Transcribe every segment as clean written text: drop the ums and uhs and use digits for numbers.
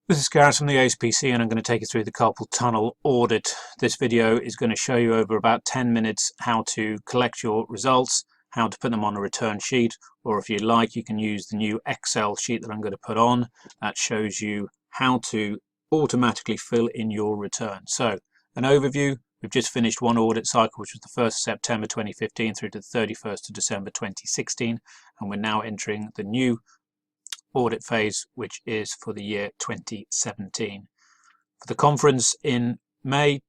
This is Gareth from the ASPC, and I'm going to take you through the carpal tunnel audit. This video is going to show you over about 10 minutes how to collect your results, how to put them on a return sheet, or if you like you can use the new Excel sheet that I'm going to put on. That shows you how to automatically fill in your return. So an overview: we've just finished one audit cycle, which was the 1st of September 2015 through to the 31st of December 2016, and we're now entering the new audit phase, which is for the year 2017. For the conference in May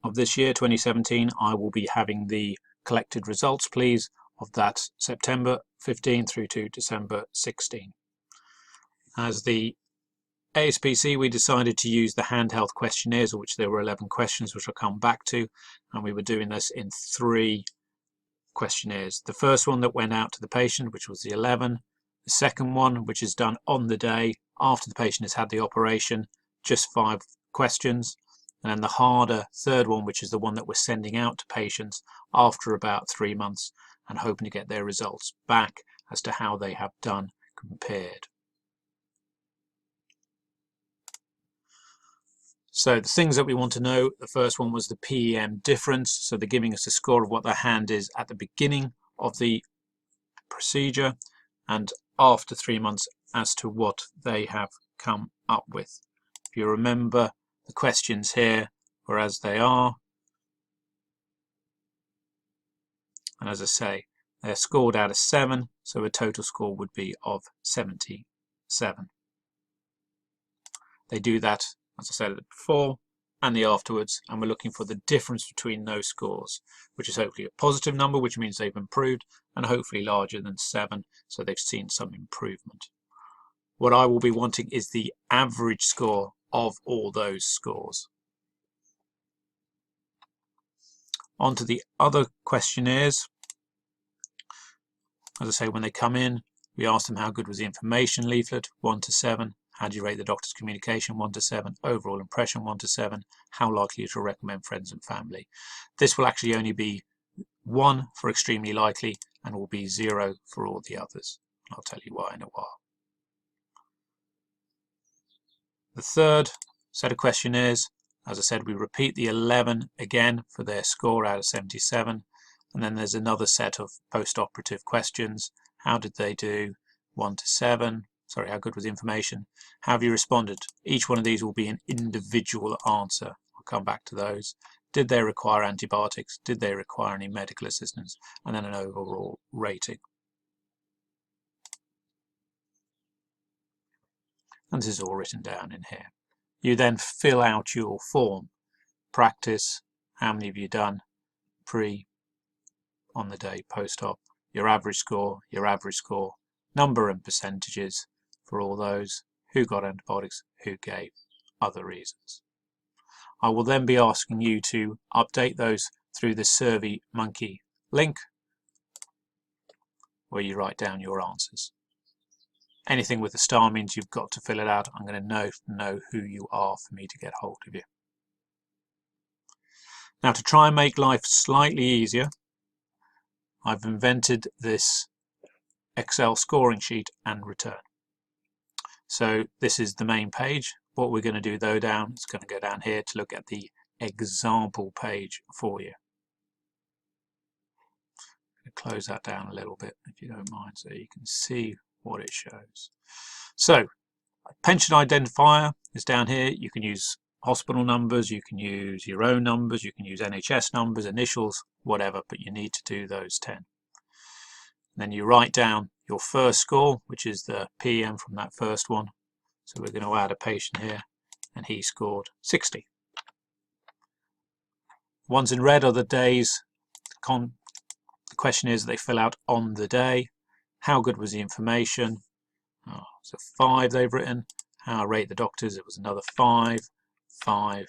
of this year, 2017, I will be having the collected results, please, of that September 15 through to December 16. As the ASPC, we decided to use the handheld questionnaires, of which there were 11 questions, which I'll come back to, and we were doing this in 3 questionnaires. The first one that went out to the patient, which was the 11. The second one, which is done on the day after the patient has had the operation, just 5 questions. And then the harder third one, which is the one that we're sending out to patients after about 3 months and hoping to get their results back as to how they have done compared. So the things that we want to know, the first one was the PEM difference. So they're giving us a score of what their hand is at the beginning of the procedure and after 3 months as to what they have come up with. If you remember, the questions here were as they are, and as I say, they're scored out of 7, so a total score would be of 77. They do that, as I said before, and the afterwards, and we're looking for the difference between those scores, which is hopefully a positive number, which means they've improved, and hopefully larger than 7, so they've seen some improvement. What I will be wanting is the average score of all those scores. On to the other questionnaires. As I say, when they come in, we ask them how good was the information leaflet, 1 to 7. How do you rate the doctor's communication, 1 to 7. Overall impression, 1 to 7. How likely to recommend friends and family. This will actually only be 1 for extremely likely and will be 0 for all the others. I'll tell you why in a while. The third set of questionnaires, as I said, we repeat the 11 again for their score out of 77. And then there's another set of post-operative questions. How did they do? 1 to 7. Sorry, how good was the information? How have you responded? Each one of these will be an individual answer. I'll come back to those. Did they require antibiotics? Did they require any medical assistance? And then an overall rating. And this is all written down in here. You then fill out your form. Practice, how many have you done? Pre, on the day, post-op. Your average score, number and percentages for all those, who got antibiotics, who gave, other reasons. I will then be asking you to update those through the SurveyMonkey link where you write down your answers. Anything with a star means you've got to fill it out. I'm going to know who you are for me to get hold of you. Now, to try and make life slightly easier, I've invented this Excel scoring sheet and return. So this is the main page. What we're going to do though it's going to go down here to look at the example page for you. I'm going to close that down a little bit if you don't mind so you can see what it shows. So pension identifier is down here. You can use hospital numbers, you can use your own numbers, you can use NHS numbers, initials, whatever, but you need to do those 10. Then you write down your first score, which is the PM from that first one. So we're going to add a patient here, and he scored 60. Ones in red are the days. The question is they fill out on the day. How good was the information? Oh, it's a 5 they've written. How I rate the doctors, it was another 5. 5.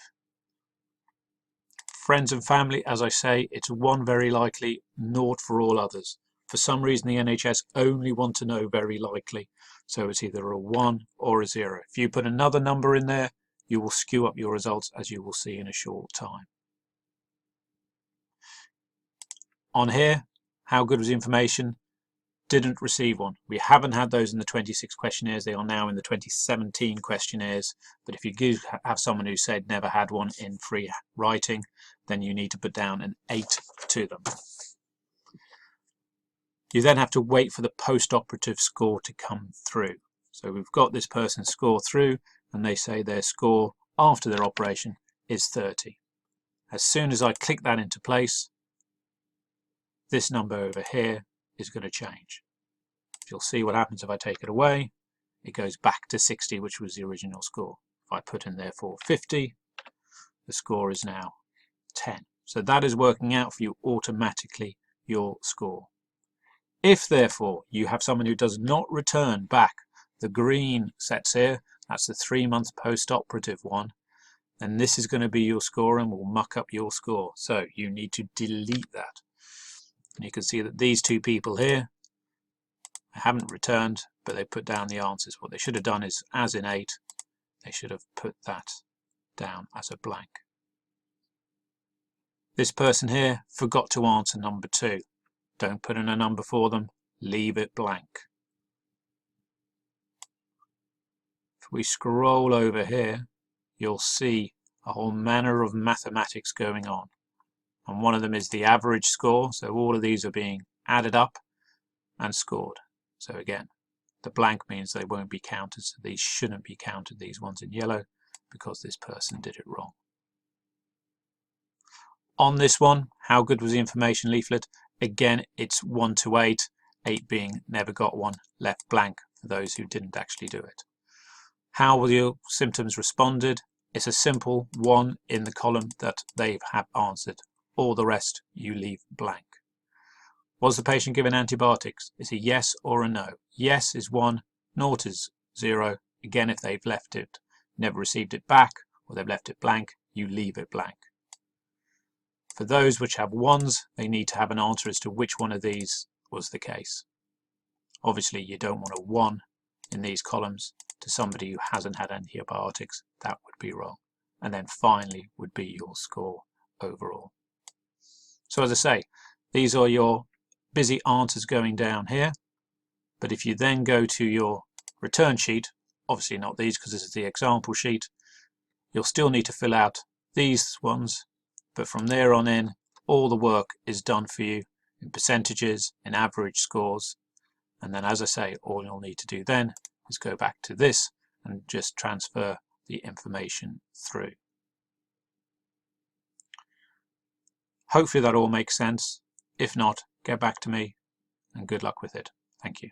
Friends and family, as I say, it's 1 very likely, 0 for all others. For some reason, the NHS only want to know very likely, so it's either a 1 or a 0. If you put another number in there, you will skew up your results, as you will see in a short time. On here, how good was the information? didn't receive one. We haven't had those in the 26 questionnaires. They are now in the 2017 questionnaires. But if you do have someone who said never had one in free writing, then you need to put down an 8 to them. You then have to wait for the post-operative score to come through. So we've got this person's score through, and they say their score after their operation is 30. As soon as I click that into place, this number over here is going to change. You'll see what happens if I take it away. It goes back to 60, which was the original score. If I put in therefore 50, the score is now 10. So that is working out for you automatically your score. If therefore you have someone who does not return back the green sets here, that's the 3-month post-operative one, then this is going to be your score and will muck up your score. So you need to delete that. And you can see that these two people here haven't returned, but they put down the answers. What they should have done is, as in 8, they should have put that down as a blank. This person here forgot to answer number 2. Don't put in a number for them, leave it blank. If we scroll over here, you'll see a whole manner of mathematics going on. And one of them is the average score, so all of these are being added up and scored. So again, the blank means they won't be counted, so these shouldn't be counted, these ones in yellow, because this person did it wrong. On this one, how good was the information leaflet? Again, it's 1 to 8, 8 being never got one, left blank for those who didn't actually do it. How will your symptoms responded? It's a simple 1 in the column that they have answered. All the rest you leave blank. Was the patient given antibiotics? It's a yes or a no. Yes is 1, naught is 0. Again, if they've left it, never received it back, or they've left it blank, you leave it blank. For those which have 1s, they need to have an answer as to which one of these was the case. Obviously, you don't want a 1 in these columns to somebody who hasn't had antibiotics. That would be wrong. And then finally would be your score overall. So as I say, these are your busy answers going down here. But if you then go to your return sheet, obviously not these because this is the example sheet, you'll still need to fill out these ones. But from there on in, all the work is done for you in percentages, in average scores. And then, as I say, all you'll need to do then is go back to this and just transfer the information through. Hopefully that all makes sense. If not, get back to me and good luck with it. Thank you.